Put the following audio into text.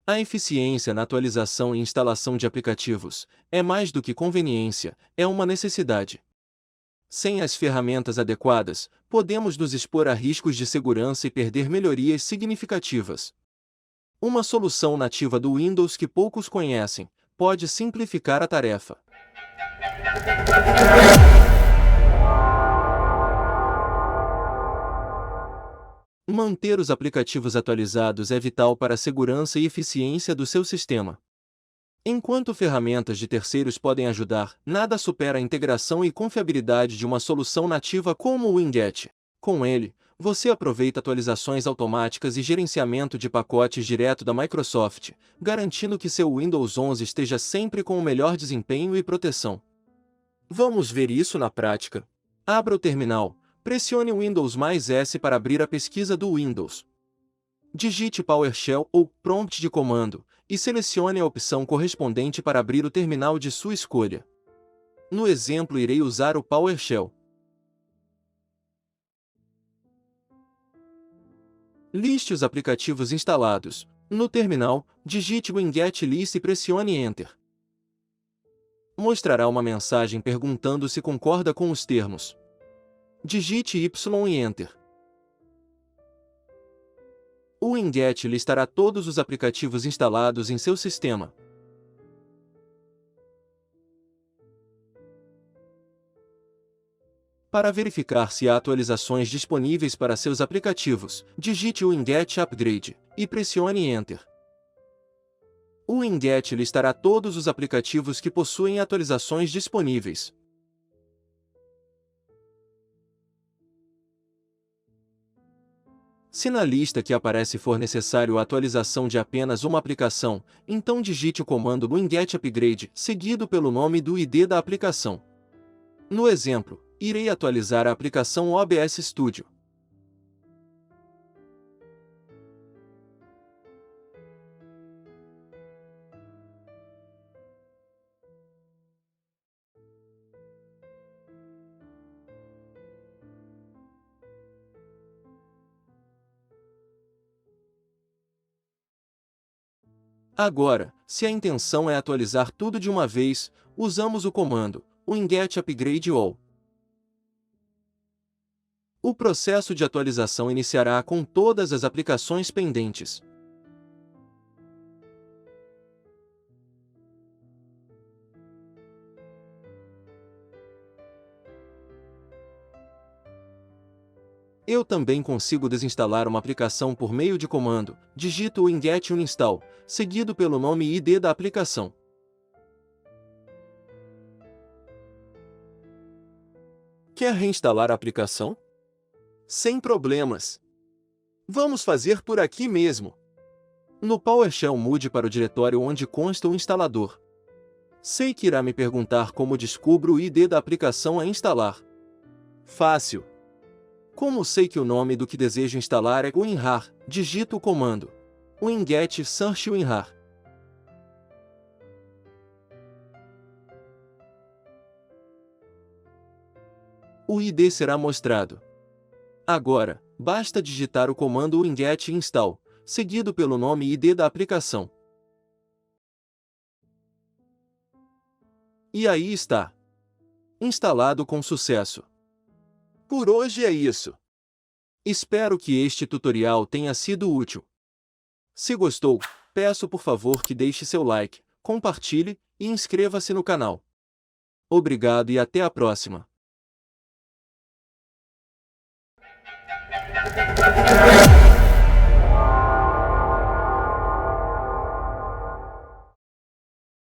A eficiência na atualização e instalação de aplicativos é mais do que conveniência, é uma necessidade. Sem as ferramentas adequadas, podemos nos expor a riscos de segurança e perder melhorias significativas. Uma solução nativa do Windows que poucos conhecem pode simplificar a tarefa. Manter os aplicativos atualizados é vital para a segurança e eficiência do seu sistema. Enquanto ferramentas de terceiros podem ajudar, nada supera a integração e confiabilidade de uma solução nativa como o Winget. Com ele, você aproveita atualizações automáticas e gerenciamento de pacotes direto da Microsoft, garantindo que seu Windows 11 esteja sempre com o melhor desempenho e proteção. Vamos ver isso na prática. Abra o terminal, pressione o Windows mais S para abrir a pesquisa do Windows. Digite PowerShell ou prompt de comando e selecione a opção correspondente para abrir o terminal de sua escolha. No exemplo, irei usar o PowerShell. Liste os aplicativos instalados. No terminal, digite Winget List e pressione Enter. Mostrará uma mensagem perguntando se concorda com os termos. Digite Y e Enter. O Winget listará todos os aplicativos instalados em seu sistema. Para verificar se há atualizações disponíveis para seus aplicativos, digite o Winget Upgrade e pressione Enter. O Winget listará todos os aplicativos que possuem atualizações disponíveis. Se na lista que aparece for necessário a atualização de apenas uma aplicação, então digite o comando Winget Upgrade, seguido pelo nome do ID da aplicação. No exemplo, irei atualizar a aplicação OBS Studio. Agora, se a intenção é atualizar tudo de uma vez, usamos o comando Winget Upgrade All. O processo de atualização iniciará com todas as aplicações pendentes. Eu também consigo desinstalar uma aplicação por meio de comando. Digito o Winget Uninstall, seguido pelo nome e ID da aplicação. Quer reinstalar a aplicação? Sem problemas. Vamos fazer por aqui mesmo. No PowerShell, mude para o diretório onde consta o instalador. Sei que irá me perguntar como descubro o ID da aplicação a instalar. Fácil. Como sei que o nome do que desejo instalar é WinRAR, digito o comando Winget Search WinRAR. O ID será mostrado. Agora, basta digitar o comando Winget Install, seguido pelo nome e ID da aplicação. E aí está. Instalado com sucesso. Por hoje é isso. Espero que este tutorial tenha sido útil. Se gostou, peço por favor que deixe seu like, compartilhe e inscreva-se no canal. Obrigado e até a próxima.